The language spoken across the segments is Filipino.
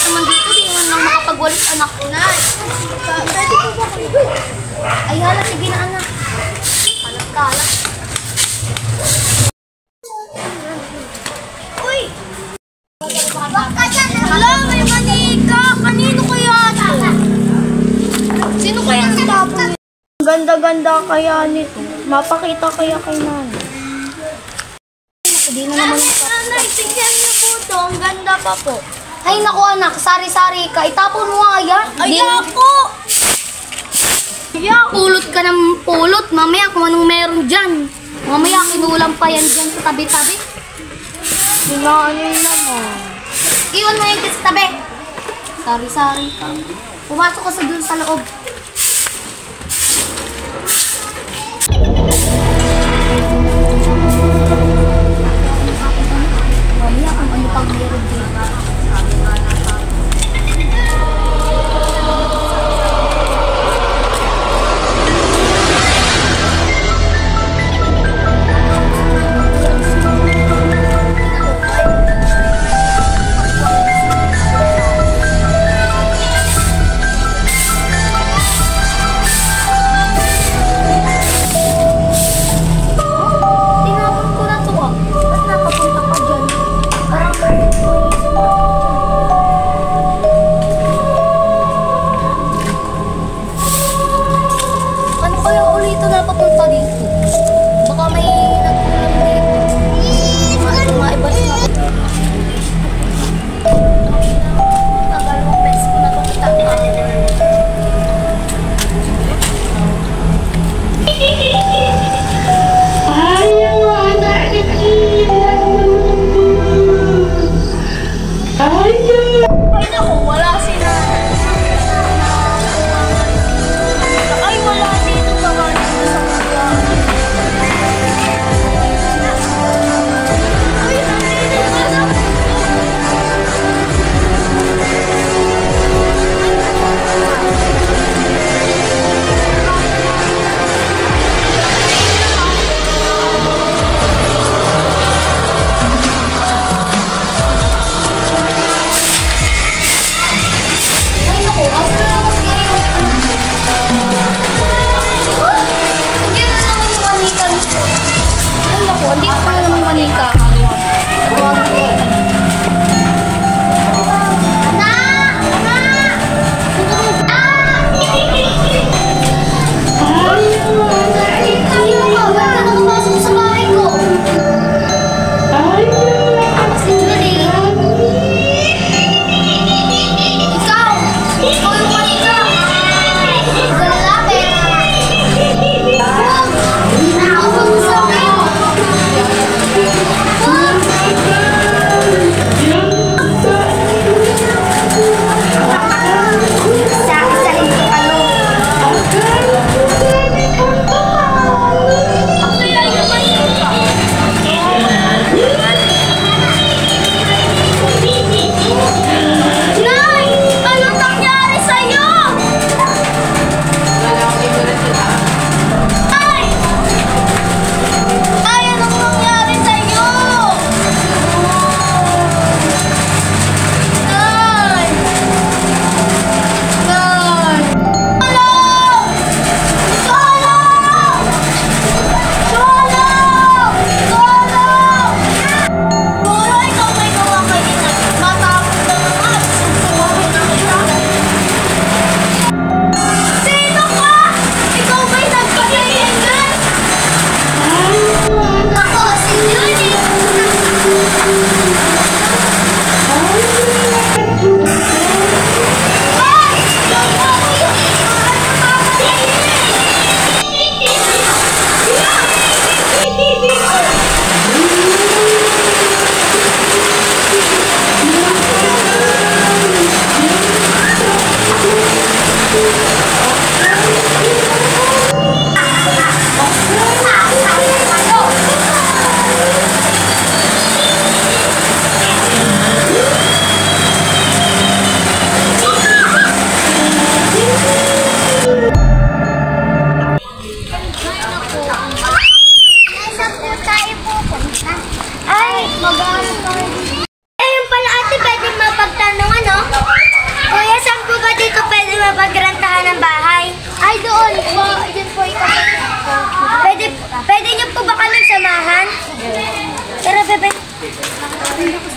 naman dito, di naman lang makapagwalis anak ko na. Pwede po ba kayo? Ay hala, sige na anak. Kalat-kalat. Uy! Hala, may manika! Kanino kaya ito? Sino kaya nagtapon nito? Ang ganda-ganda kaya nito. Mapakita kaya kay nanay. Hindi na naman yung nanay, tingnan niyo po ito. Ang ganda pa po. Ay naku anak, sari-sari ka. Itapon mo nga yan. Ay ako! Kaya pulot ka ng pulot. Mamaya kung anong meron dyan. Mamaya kinulang pa yan dyan sa tabi-tabi. Sinanay naman. Iwan mo yan dyan sa tabi. Sari-sari ka. Pumasok ka sa dun sa loob. Mamaya kung ano pang meron dito.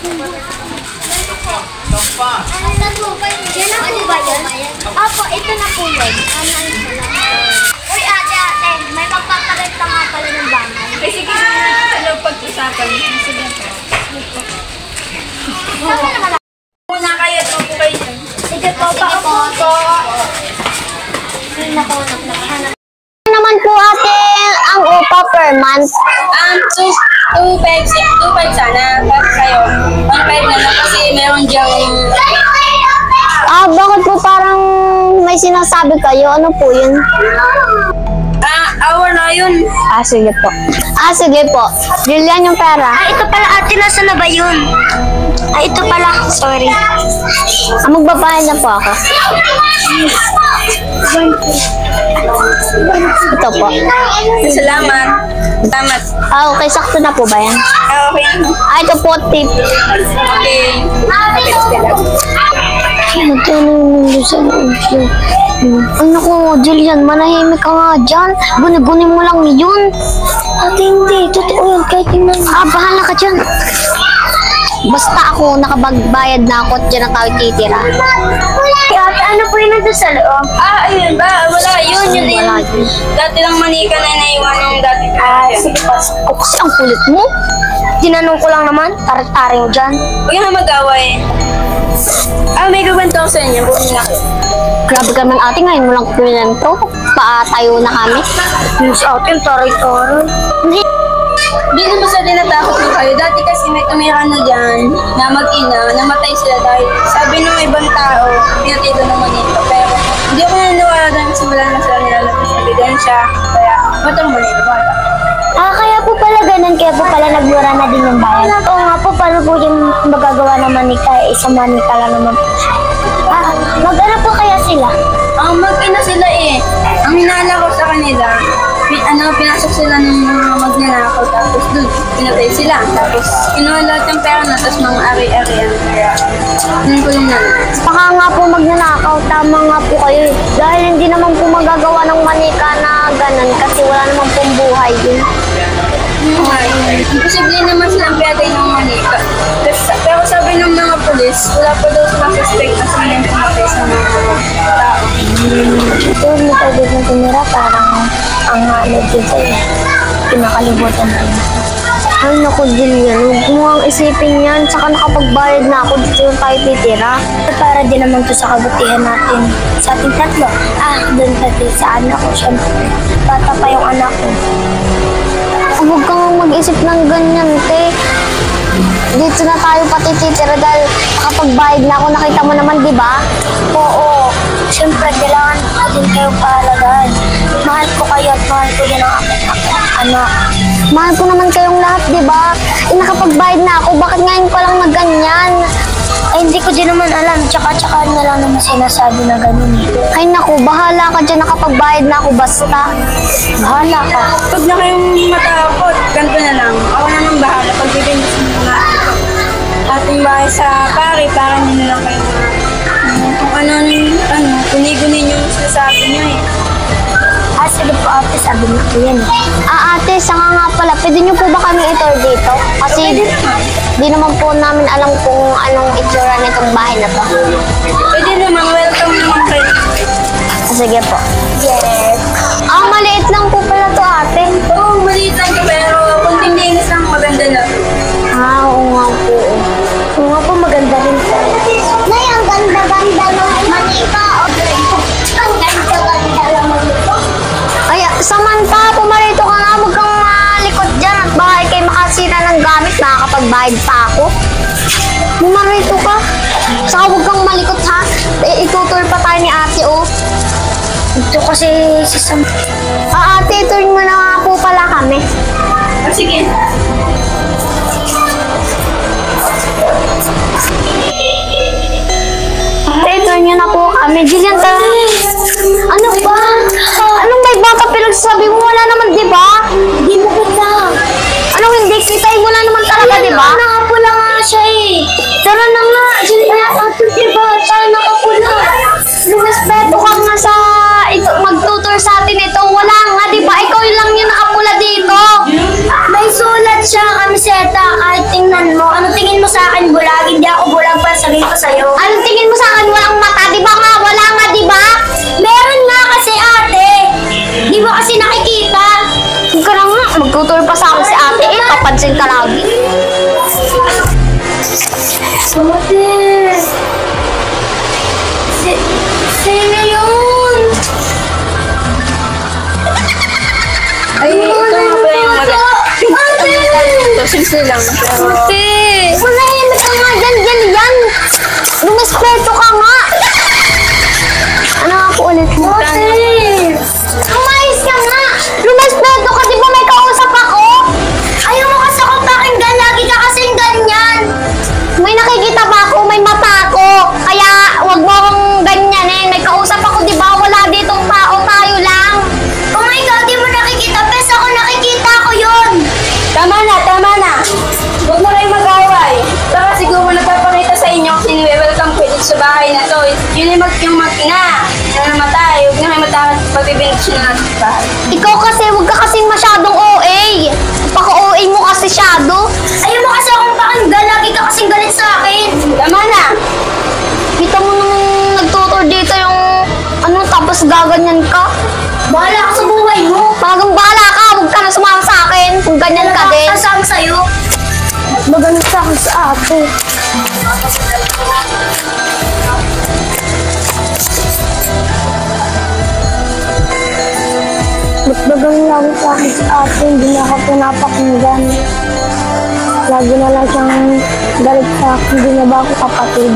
Yan na po ba yun? Opo, ito na po yun. Uy, ate, may magpapalit ka nga pala ng bangal. Ay, sige, ano pag-usapan? Sige po. Muna kayo, ito po kayo dyan. Sige po, paupo po. Nahanap. Naman po ate ang upa per month. 2.5 sana. Bakit kayo? 1.5 na lang kasi meron diyang... Bakit po parang may sinasabi kayo? Ano po yun? Hour na yun. Sige po. Sige po. Julian yung pera. Ito pala ate, nasa na ba yun? Ito pala. Sorry. Magbabayad na po ako. Ito po. Salamat. Salamat. Okay, sakto na po ba yan? Okay. Ito po, tip. Okay. Magtanong sa loob siya. Ay naku, Jillian, manahimik ka nga dyan. Guni-guni mo lang yun. Ate, hindi. Totoo yun. Kahit yung bahala ka dyan. Basta ako, nakabagbayad na ako at dyan na tayo titira. Ate, ano po yun nandun sa loob? Ayun ba? Wala yun. Yun din. Wala yun. Dati lang manika na naiwan yung dati. Sige pa. Kasi ang kulit mo. Tinanong ko lang naman, tarik-taring dyan. Huwag na mag-away. May gawin to sa inyo. Buhin na. Grabe ka man ate, ngayon mo lang pinento. Paatayo na kami. Yung sa atin, taray-taray. Hindi naman sa tinatakot ko kayo. Dati kasi may tumira na dyan na mag-ina, namatay sila dahil sabi ng ibang tao, pinatay doon naman ito. Pero hindi ako naniniwala dahil kasi wala na sila nilalabas na ebidensya. Kaya, batang mali na bata. Kaya po pala ganun, kaya po pala nagmura na din yung bayan. Oo nga po, paano po yung magagawa ng manika? Isang manika lang naman po siya. Mag-ano po kaya sila? Mag-ina sila eh. Ang hinala ko sa kanila, pinasok sila ng mga magnanakaw, tapos doon, pinatay sila. Tapos, kinuha lahat ng pera na, tapos mga ari-arian. Kaya, yun ko yung Baka nga po magnanakaw, tama nga po kayo. Dahil hindi naman po magagawa ng manika na ganun, kasi wala naman pong buhay yun. Imposible naman silang pinatay ng manika. Pero sabi ng mga polis, wala pa daw silang suspect na sila yung pumatay sa mga tao. Ito, may tayo na tumira, parang ang halod din sa'yo. Pinakalibutan na yun. Ay, naku, Jillian, huwag mo ang isipin yan. Saka nakapagbayad na ako, dito yung tayo titira. Para din naman to sa kabutihan natin. Sa ating tatlo. Doon pati sa anak ko, syempre. Bata pa yung anak ko. Huwag kang mag-isip ng ganyan, te. Dito na tayo pati titira dahil nakapagbayad na ako. Nakita mo naman, di ba? Oo. Siyempre, kailangan ko din kayo paalagaan. Mahal ko kayo at mahal ko din ang anak. Mahal ko naman kayong lahat, di ba? Nakapagbayad na ako. Bakit ngayon ko lang na ganyan? Hindi ko din naman alam. Tsaka na lang naman sinasabi na ganun eh. Ay naku, bahala ka dyan. Nakapagbayad na ako basta. Bahala ka. Huwag na kayong matakot. Ganito na lang. Ako na nang bahala. Pagbibigyan sa mga ating bahay sa pari, para nyo na lang kayo kung kuni-guni nyo yung sinasabi nyo eh. Sige po ate, sabi niyo po yan eh. Ate, saka nga pala, pwede niyo po ba kami i-tour dito? Kasi di naman po namin alam kung anong itsura nitong bahay na to. Pwede naman, welcome naman kayo. Sige po. Yes. Maliit lang po pala to ate. Oo, maliit lang to, pero kunting linis lang, maganda lang. Oo nga po. Oo nga po, maganda rin po. Nay, ang ganda-ganda ng manika. Ang ganda-ganda ng manika. Ay, Samantha, pumarito ka nga. Huwag kang malikot dyan at baka ikay makasira ng gamit. Nakakapagbayad pa ako. Pumarito ka. Saka huwag kang malikot ha. Itutur pa tayo ni ate oh. Ito kasi si Samantha. Ate, turn mo na nga po pala kami. Sige. Turn nyo na po kami. Jillian, ano ba? Anong may baka pinagsasabi mo? Wala naman, di ba? Hindi mo kita. Anong hindi? Kitay mo na naman talaga, di ba? Nakapula nga siya eh. Tara na nga, Jillian. Di ba? Tayo nakapula. Respeto ka nga sa magtutor sa atin ito. Wala nga, di ba? Ikaw lang yung nakapula dito. May sulat siya. Kami Seta, kahit tingnan mo, ano tingin mo sa akin bulag? Hindi ako bulag pa, sabihin ko sa'yo. Anong tingin mo sa akin walang mata? Di ba nga, wala nga, di ba? Meron nga kasi ate. Di mo kasi nakikita. Huwag ka na nga, magtutur pa sa akin si ate eh, papansin ka lagi. Ate! Sino yun? Ay, ito nga pala yung Ate! ito, simple lang. Pero, Ate! Manahimik ka nga dyan, yan! Lumispeto ka nga! Ano nga po ulit mo? Ate! Umayos ka nga! Lumispeto ka, di ba may kausap ako? Ayaw mo kasi ako pakinggan, lagi ka kasing ganyan! May nakikita ba ako? May mata ako! Kaya wag mo akong ganyan eh! May kausap ako, di ba? Wala ditong tao, tayo lang! Kung ikaw di mo nakikita, pes ako nakikita ko yun! tama na, tama na. Huwag na kayong mag-away. Baka siguro nagpapakita sa inyo kung sini-welcome ko dito sa bahay na to. Yun yung mag-ina na namatay. Huwag na kayo matakot pagbibinig na natin sa bahay. Ikaw kasi, wag ka kasing masyadong OA. Paka-OA mo kasi shadow. Ayaw mo kasi akong pakinggan, lagi ka kasing galit sa akin. Tama na. Kita mo nung nagtutur dito yung ano, tapos gaganyan ka. Bahala ka sa buhay mo. Talagang bahala ka, huwag ka na sumama sa akin. Kung ganyan ka din. Sasama sa'yo. Magalit sa akin sa ate. Ba't lang sa akin sa ate, hindi na ako pinapakinggan. Lagi na lang siyang galit sa akin, hindi na ba ako kapatid?